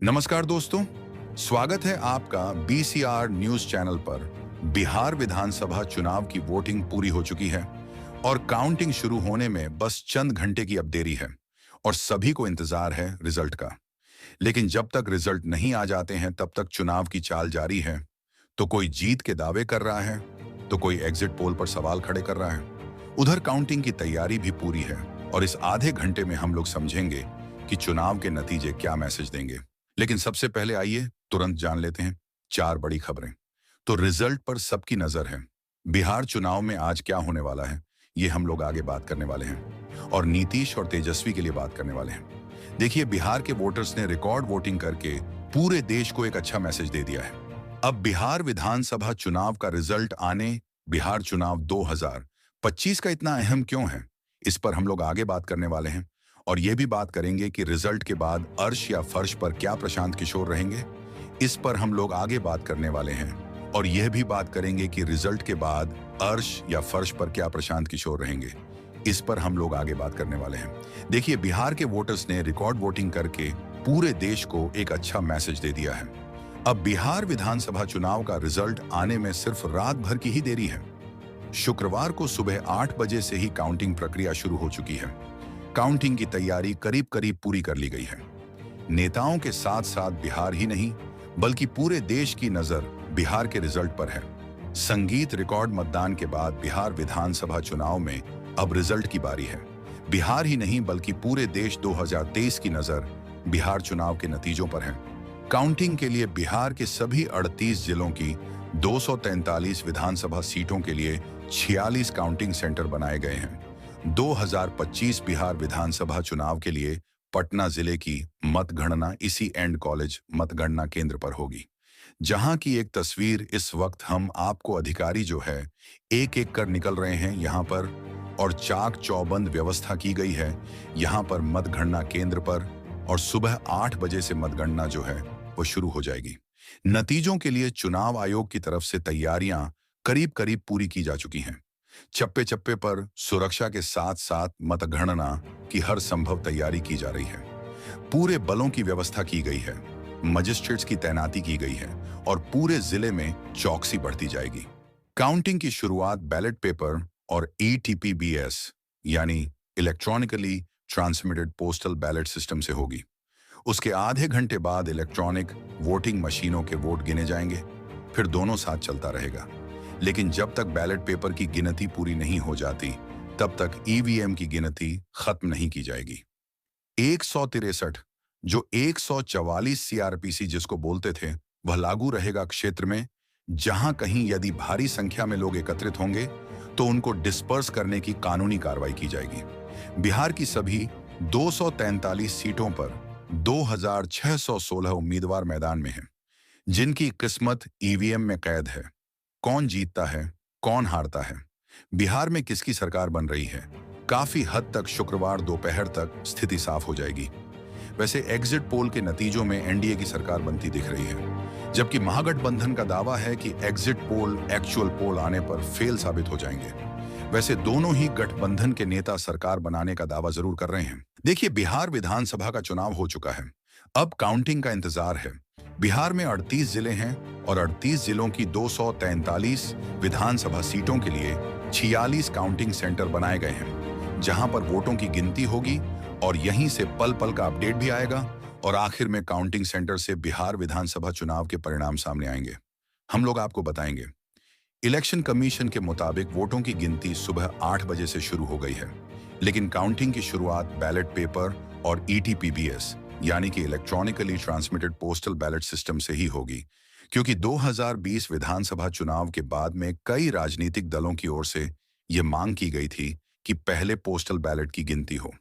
नमस्कार दोस्तों, स्वागत है आपका बीसीआर न्यूज चैनल पर। बिहार विधानसभा चुनाव की वोटिंग पूरी हो चुकी है और काउंटिंग शुरू होने में बस चंद घंटे की अब देरी है और सभी को इंतजार है रिजल्ट का। लेकिन जब तक रिजल्ट नहीं आ जाते हैं तब तक चुनाव की चाल जारी है। तो कोई जीत के दावे कर रहा है, तो कोई एग्जिट पोल पर सवाल खड़े कर रहा है। उधर काउंटिंग की तैयारी भी पूरी है और इस आधे घंटे में हम लोग समझेंगे कि चुनाव के नतीजे क्या मैसेज देंगे। लेकिन सबसे पहले आइए तुरंत जान लेते हैं चार बड़ी खबरें। तो रिजल्ट पर सबकी नजर है। बिहार चुनाव में आज क्या होने वाला है, ये हम लोग आगे बात करने वाले हैं और नीतीश और तेजस्वी के लिए बात करने वाले हैं। देखिए, बिहार के वोटर्स ने रिकॉर्ड वोटिंग करके पूरे देश को एक अच्छा मैसेज दे दिया है। अब बिहार विधानसभा चुनाव का रिजल्ट आने बिहार चुनाव 2025 का इतना अहम क्यों है, इस पर हम लोग आगे बात करने वाले हैं। और ये भी बात करेंगे कि रिजल्ट के बाद अर्श या फर्श पर क्या प्रशांत किशोर रहेंगे, इस पर हम लोग आगे बात करने वाले हैं। और यह भी बात करेंगे कि रिजल्ट के बाद अर्श या फर्श पर क्या प्रशांत किशोर रहेंगे, इस पर हम लोग आगे बात करने वाले हैं। देखिए, बिहार के वोटर्स ने रिकॉर्ड वोटिंग करके पूरे देश को एक अच्छा मैसेज दे दिया है। अब बिहार विधानसभा चुनाव का रिजल्ट आने में सिर्फ रात भर की ही देरी है। शुक्रवार को सुबह 8 बजे से ही काउंटिंग प्रक्रिया शुरू हो चुकी है। काउंटिंग की तैयारी करीब करीब पूरी कर ली गई है। नेताओं के साथ साथ बिहार ही नहीं बल्कि पूरे देश की नजर बिहार के रिजल्ट पर है। संगीत रिकॉर्ड मतदान के बाद बिहार विधानसभा चुनाव में अब रिजल्ट की बारी है। बिहार ही नहीं बल्कि पूरे देश 2023 की नजर बिहार चुनाव के नतीजों पर है। काउंटिंग के लिए बिहार के सभी 38 जिलों की 243 विधानसभा सीटों के लिए 46 काउंटिंग सेंटर बनाए गए हैं। 2025 बिहार विधानसभा चुनाव के लिए पटना जिले की मतगणना इसी एंड कॉलेज मतगणना केंद्र पर होगी, जहां की एक तस्वीर इस वक्त हम आपको अधिकारी जो है एक एक कर निकल रहे हैं यहां पर, और चाक चौबंद व्यवस्था की गई है यहां पर मतगणना केंद्र पर। और सुबह 8 बजे से मतगणना जो है वो शुरू हो जाएगी। नतीजों के लिए चुनाव आयोग की तरफ से तैयारियां करीब करीब पूरी की जा चुकी हैं। चप्पे चप्पे पर सुरक्षा के साथ साथ मतगणना की हर संभव तैयारी की जा रही है। पूरे बलों की व्यवस्था की गई है, मजिस्ट्रेट्स की तैनाती की गई है और पूरे जिले में चौकसी बढ़ती जाएगी। काउंटिंग की शुरुआत बैलेट पेपर और ETPBS यानी electronically transmitted postal ballot system से होगी। उसके आधे घंटे बाद इलेक्ट्रॉनिक वोटिंग मशीनों के वोट गिने जाएंगे, फिर दोनों साथ चलता रहेगा। लेकिन जब तक बैलेट पेपर की गिनती पूरी नहीं हो जाती तब तक EVM की गिनती खत्म नहीं की जाएगी। 163 जो 144 CRPC जिसको बोलते थे वह लागू रहेगा क्षेत्र में, जहां कहीं यदि भारी संख्या में लोग एकत्रित होंगे तो उनको डिस्पर्स करने की कानूनी कार्रवाई की जाएगी। बिहार की सभी 243 सीटों पर 2616 उम्मीदवार मैदान में हैं, जिनकी किस्मत EVM में कैद है। कौन जीतता है, कौन हारता है, बिहार में किसकी सरकार बन रही है, काफी हद तक शुक्रवार दोपहर तक स्थिति साफ हो जाएगी। वैसे एग्जिट पोल के नतीजों में NDA की सरकार बनती दिख रही है, जबकि महागठबंधन का दावा है कि एग्जिट पोल एक्चुअल पोल आने पर फेल साबित हो जाएंगे। वैसे दोनों ही गठबंधन के नेता सरकार बनाने का दावा जरूर कर रहे हैं। देखिए, बिहार विधानसभा का चुनाव हो चुका है, अब काउंटिंग का इंतजार है। बिहार में 38 जिले हैं और 38 जिलों की 243 विधानसभा सीटों के लिए 46 काउंटिंग सेंटर बनाए गए हैं, जहां पर वोटों की गिनती होगी और यहीं से पल पल का अपडेट भी आएगा और आखिर में काउंटिंग सेंटर से बिहार विधानसभा चुनाव के परिणाम सामने आएंगे। हम लोग आपको बताएंगे। इलेक्शन कमीशन के मुताबिक वोटों की गिनती सुबह 8 बजे से शुरू हो गई है, लेकिन काउंटिंग की शुरुआत बैलेट पेपर और ETPBS यानी कि electronically transmitted postal ballot system से ही होगी, क्योंकि 2020 विधानसभा चुनाव के बाद में कई राजनीतिक दलों की ओर से यह मांग की गई थी कि पहले पोस्टल बैलेट की गिनती हो।